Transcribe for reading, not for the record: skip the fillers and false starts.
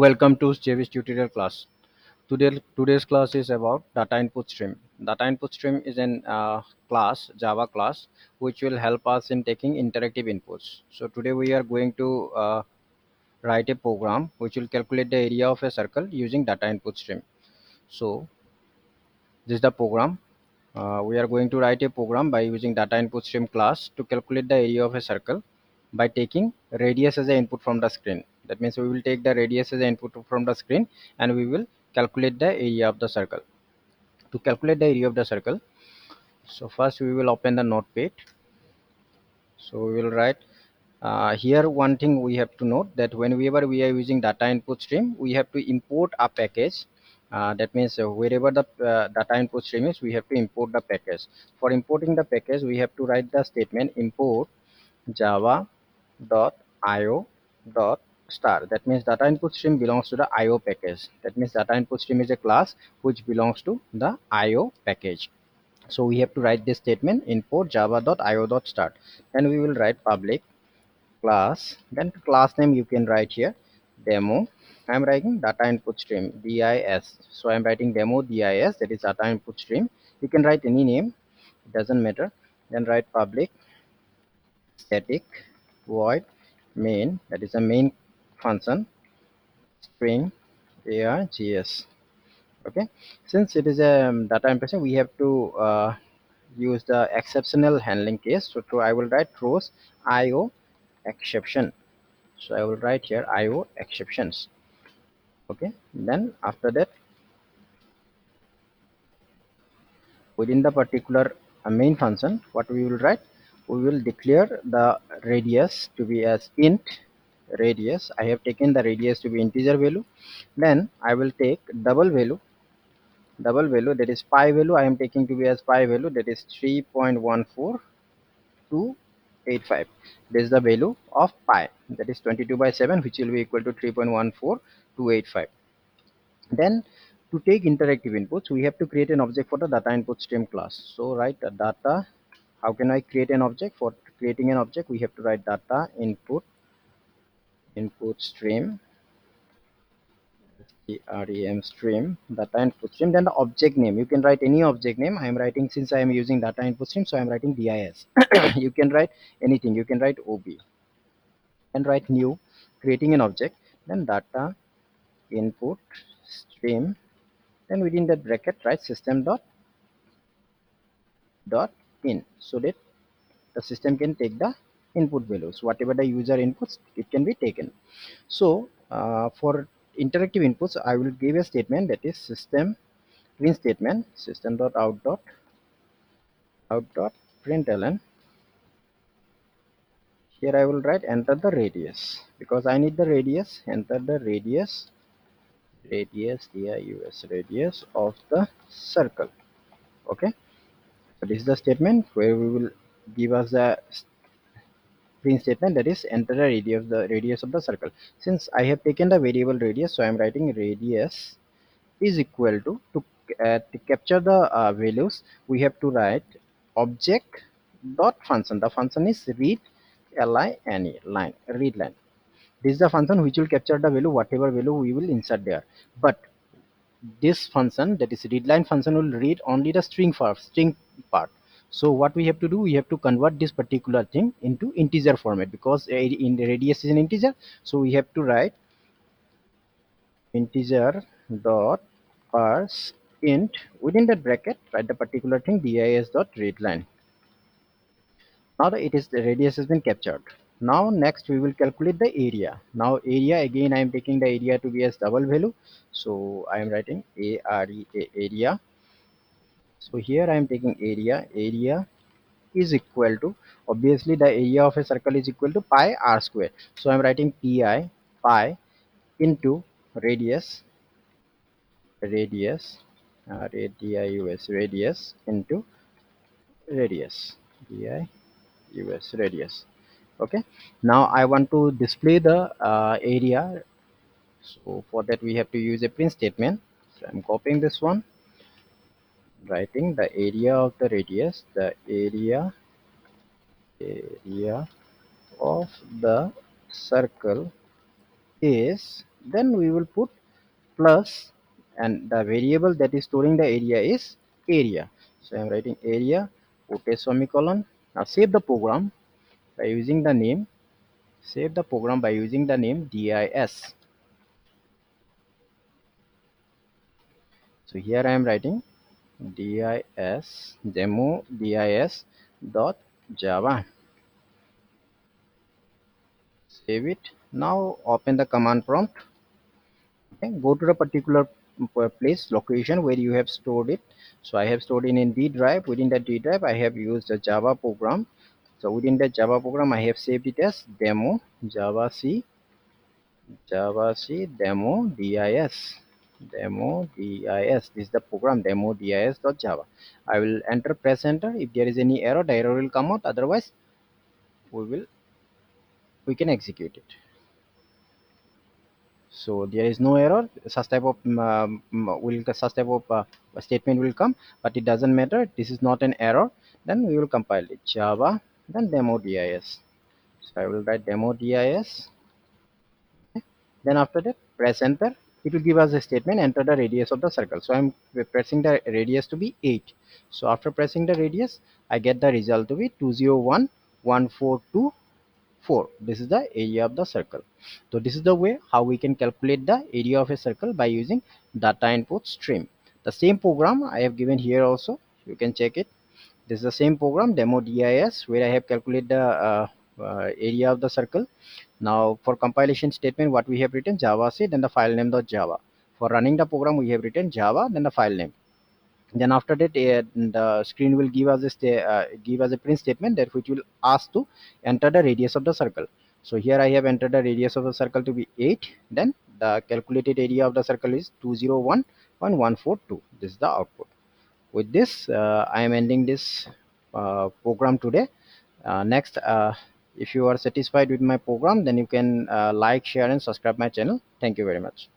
Welcome to JV's tutorial class. Today's class is about data input stream. Data input stream is an class, Java class, which will help us in taking interactive inputs. So today we are going to write a program which will calculate the area of a circle using data input stream. So this is the program. We are going to write a program by using data input stream class to calculate the area of a circle by taking radius as an input from the screen. That means we will take the radius as an input from the screen and we will calculate the area of the circle. To calculate the area of the circle, so first we will open the notepad. So we will write here. One thing we have to note that whenever we are using data input stream, we have to import a package. That means wherever the data input stream is, we have to import the package. For importing the package, we have to write the statement import java.io dot star. That means data input stream belongs to the IO package. That means data input stream is a class which belongs to the IO package. So we have to write this statement import java.io dot start. Then we will write public class, then class name you can write here demo. I'm writing data input stream dis, so I'm writing demo dis, that is data input stream. You can write any name, it doesn't matter. Then write public static void main, that is a main function string args. Okay, since it is a data input, we have to use the exceptional handling case. So I will write throws io exception. So I will write here IO exceptions. Okay, then after that, within the particular main function, what we will write, we will declare the radius to be as int radius. I have taken the radius to be integer value. Then I will take double value, that is pi value. I am taking to be as pi value, that is 3.14285. This is the value of pi, that is 22 by 7, which will be equal to 3.14285. Then to take interactive inputs, we have to create an object for the data input stream class. So write the data. How can I create an object? For creating an object, we have to write data input stream stream data input stream. Then the object name, you can write any object name. I am writing, since I am using data input stream, so I am writing dis. You can write anything, you can write ob and write new, creating an object. Then data input stream, then within that bracket write system dot in, so that the system can take the input values, whatever the user inputs, it can be taken. So for interactive inputs, I will give a statement, that is system print statement system dot out dot println. Here I will write enter the radius, because I need the radius. Enter the radius of the circle. Okay, so this is the statement where we will give us the print statement, that is enter the radius of the circle. Since I have taken the variable radius, so I am writing radius is equal to capture the values, we have to write object dot function. The function is read line, read line. This is the function which will capture the value, whatever value we will insert there. But this function, that is readline function, will read only the string part. So what we have to do, we have to convert this particular thing into integer format, because in the radius is an integer. So we have to write integer dot parse int, within that bracket write the particular thing dis dot readline. Now that it is, the radius has been captured. Now next we will calculate the area. Now area, again I am taking the area to be as double value, so I am writing area. So here I am taking area is equal to, obviously the area of a circle is equal to pi r square. So I am writing pi into radius into radius radius. Okay, now I want to display the area. So for that we have to use a print statement. So I'm copying this one, writing the area of the radius, the area of the circle is Then we will put plus, and the variable that is storing the area is area. So I'm writing area, put a semicolon. Now save the program by using the name. Save the program by using the name dis. So here I am writing dis demo dis dot java. Save it. Now open the command prompt. Okay, go to the particular place location where you have stored it. So I have stored it in D drive. Within the D drive I have used the Java program. So within the Java program I have saved it as demo Java C demo dis. This is the program demo dis.java. I will enter, press enter. If there is any error, the error will come out. Otherwise we can execute it. So there is no error. Such type of such type of statement will come, but it doesn't matter. This is not an error. Then we will compile it Java, then demo dis. So I will write demo dis. Then after that, press enter. It will give us a statement, enter the radius of the circle. So I'm pressing the radius to be 8. So after pressing the radius, I get the result to be 201,142.4. This is the area of the circle. So this is the way how we can calculate the area of a circle by using data input stream. The same program I have given here also. You can check it. This is the same program demo dis where I have calculated the area of the circle. Now for compilation statement, what we have written Java C, then the file name dot Java. For running the program, we have written Java, then the file name. Then after that, the screen will give us give us a print statement that which will ask to enter the radius of the circle. So here I have entered the radius of the circle to be 8. Then the calculated area of the circle is 201,142. This is the output. With this, I am ending this program today. Next, if you are satisfied with my program, then you can like, share, and subscribe my channel. Thank you very much.